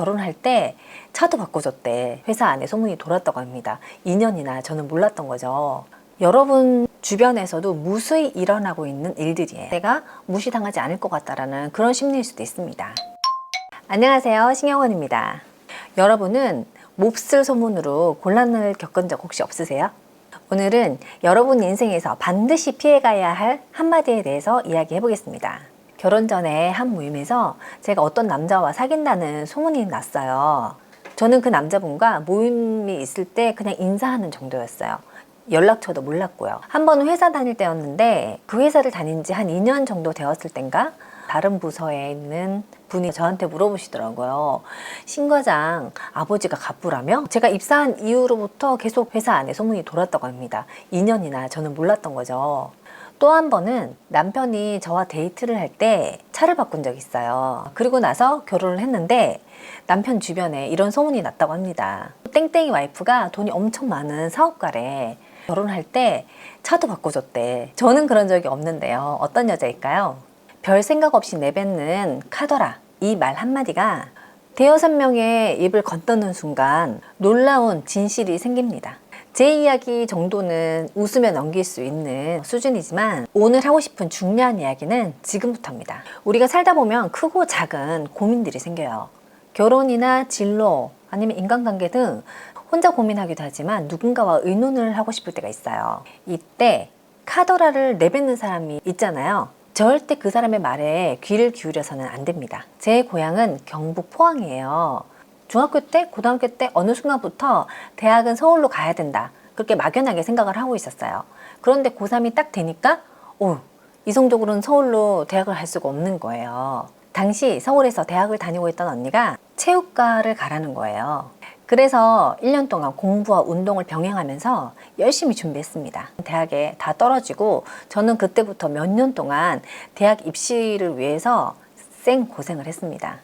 결혼할 때 차도 바꿔줬대. 회사 안에 소문이 돌았다고 합니다. 2년이나 저는 몰랐던 거죠. 여러분 주변에서도 무수히 일어나고 있는 일들이에요. 내가 무시당하지 않을 것 같다라는 그런 심리일 수도 있습니다. 안녕하세요, 신영원입니다. 여러분은 몹쓸 소문으로 곤란을 겪은 적 혹시 없으세요? 오늘은 여러분 인생에서 반드시 피해가야 할 한마디에 대해서 이야기해 보겠습니다. 결혼 전에 한 모임에서 제가 어떤 남자와 사귄다는 소문이 났어요. 저는 그 남자분과 모임이 있을 때 그냥 인사하는 정도였어요. 연락처도 몰랐고요. 한 번은 회사 다닐 때였는데 그 회사를 다닌 지 한 2년 정도 되었을 땐가 다른 부서에 있는 분이 저한테 물어보시더라고요. 신 과장 아버지가 갑부라며? 제가 입사한 이후로부터 계속 회사 안에 소문이 돌았다고 합니다. 2년이나 저는 몰랐던 거죠. 또 한 번은 남편이 저와 데이트를 할 때 차를 바꾼 적이 있어요. 그리고 나서 결혼을 했는데 남편 주변에 이런 소문이 났다고 합니다. 땡땡이 와이프가 돈이 엄청 많은 사업가래. 결혼할 때 차도 바꿔줬대. 저는 그런 적이 없는데요. 어떤 여자일까요? 별 생각 없이 내뱉는 카더라. 이 말 한마디가 대여섯 명의 입을 건너는 순간 놀라운 진실이 생깁니다. 제 이야기 정도는 웃으며 넘길 수 있는 수준이지만 오늘 하고 싶은 중요한 이야기는 지금부터입니다. 우리가 살다 보면 크고 작은 고민들이 생겨요. 결혼이나 진로 아니면 인간관계 등 혼자 고민하기도 하지만 누군가와 의논을 하고 싶을 때가 있어요. 이때 카더라를 내뱉는 사람이 있잖아요. 절대 그 사람의 말에 귀를 기울여서는 안 됩니다. 제 고향은 경북 포항이에요. 중학교 때, 고등학교 때 어느 순간부터 대학은 서울로 가야 된다. 그렇게 막연하게 생각을 하고 있었어요. 그런데 고3이 딱 되니까 이성적으로는 서울로 대학을 갈 수가 없는 거예요. 당시 서울에서 대학을 다니고 있던 언니가 체육과를 가라는 거예요. 그래서 1년 동안 공부와 운동을 병행하면서 열심히 준비했습니다. 대학에 다 떨어지고 저는 그때부터 몇 년 동안 대학 입시를 위해서 생고생을 했습니다.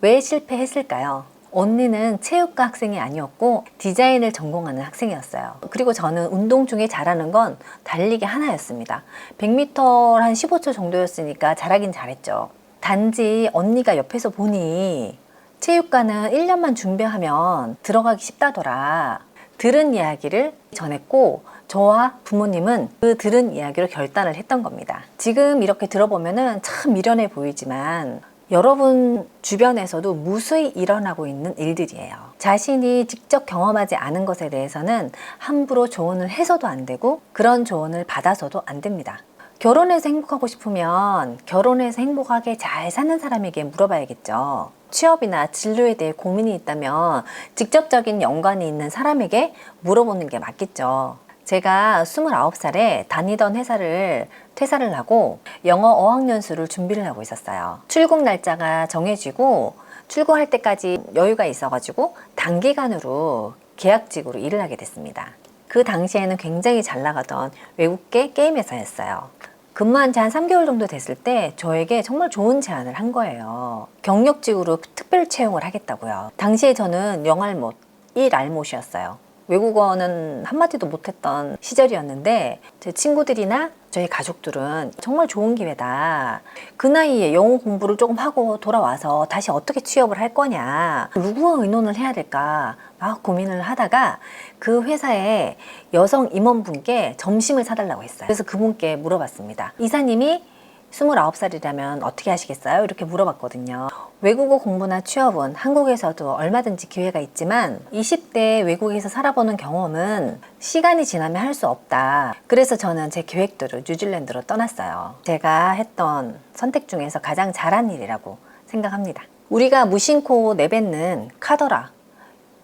왜 실패했을까요? 언니는 체육과 학생이 아니었고 디자인을 전공하는 학생이었어요. 그리고 저는 운동 중에 잘하는 건 달리기 하나였습니다. 100m 한 15초 정도였으니까 잘하긴 잘했죠. 단지 언니가 옆에서 보니 체육과는 1년만 준비하면 들어가기 쉽다더라. 들은 이야기를 전했고 저와 부모님은 그 들은 이야기로 결단을 했던 겁니다. 지금 이렇게 들어보면 참 미련해 보이지만 여러분 주변에서도 무수히 일어나고 있는 일들이에요. 자신이 직접 경험하지 않은 것에 대해서는 함부로 조언을 해서도 안 되고 그런 조언을 받아서도 안 됩니다. 결혼해서 행복하고 싶으면 결혼해서 행복하게 잘 사는 사람에게 물어봐야겠죠. 취업이나 진로에 대해 고민이 있다면 직접적인 연관이 있는 사람에게 물어보는 게 맞겠죠. 제가 29살에 다니던 회사를 퇴사를 하고 영어 어학연수를 준비를 하고 있었어요. 출국 날짜가 정해지고 출고할 때까지 여유가 있어가지고 단기간으로 계약직으로 일을 하게 됐습니다. 그 당시에는 굉장히 잘 나가던 외국계 게임 회사였어요. 근무한 지 한 3개월 정도 됐을 때 저에게 정말 좋은 제안을 한 거예요. 경력직으로 특별 채용을 하겠다고요. 당시에 저는 영알못, 일알못이었어요. 외국어는 한마디도 못했던 시절이었는데 제 친구들이나 저희 가족들은 정말 좋은 기회다. 그 나이에 영어 공부를 조금 하고 돌아와서 다시 어떻게 취업을 할 거냐. 누구와 의논을 해야 될까 막 고민을 하다가 그 회사에 여성 임원분께 점심을 사달라고 했어요. 그래서 그분께 물어봤습니다. 이사님이 29살이라면 어떻게 하시겠어요? 이렇게 물어봤거든요. 외국어 공부나 취업은 한국에서도 얼마든지 기회가 있지만 20대 외국에서 살아보는 경험은 시간이 지나면 할 수 없다. 그래서 저는 제 계획대로 뉴질랜드로 떠났어요. 제가 했던 선택 중에서 가장 잘한 일이라고 생각합니다. 우리가 무심코 내뱉는 카더라,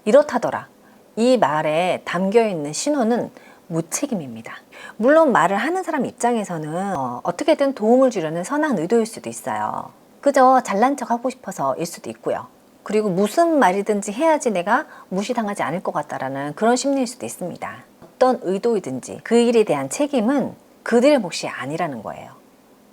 이렇다더라 이 말에 담겨있는 신호는 무책임입니다. 물론 말을 하는 사람 입장에서는 어떻게든 도움을 주려는 선한 의도일 수도 있어요. 그저 잘난 척 하고 싶어서 일 수도 있고요. 그리고 무슨 말이든지 해야지 내가 무시당하지 않을 것 같다라는 그런 심리일 수도 있습니다. 어떤 의도이든지 그 일에 대한 책임은 그들의 몫이 아니라는 거예요.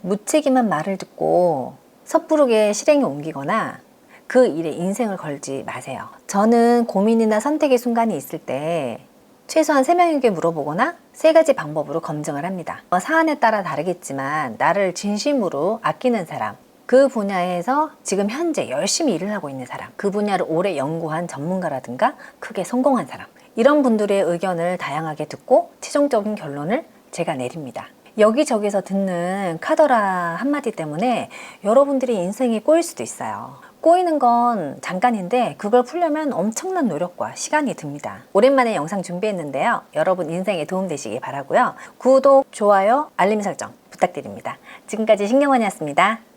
무책임한 말을 듣고 섣부르게 실행에 옮기거나 그 일에 인생을 걸지 마세요. 저는 고민이나 선택의 순간이 있을 때 최소한 3명에게 물어보거나 3가지 방법으로 검증을 합니다. 사안에 따라 다르겠지만 나를 진심으로 아끼는 사람, 그 분야에서 지금 현재 열심히 일을 하고 있는 사람, 그 분야를 오래 연구한 전문가라든가 크게 성공한 사람, 이런 분들의 의견을 다양하게 듣고 최종적인 결론을 제가 내립니다. 여기저기서 듣는 카더라 한마디 때문에 여러분들이 인생이 꼬일 수도 있어요. 꼬이는 건 잠깐인데 그걸 풀려면 엄청난 노력과 시간이 듭니다. 오랜만에 영상 준비했는데요. 여러분 인생에 도움되시길 바라고요. 구독, 좋아요, 알림 설정 부탁드립니다. 지금까지 신경원이었습니다.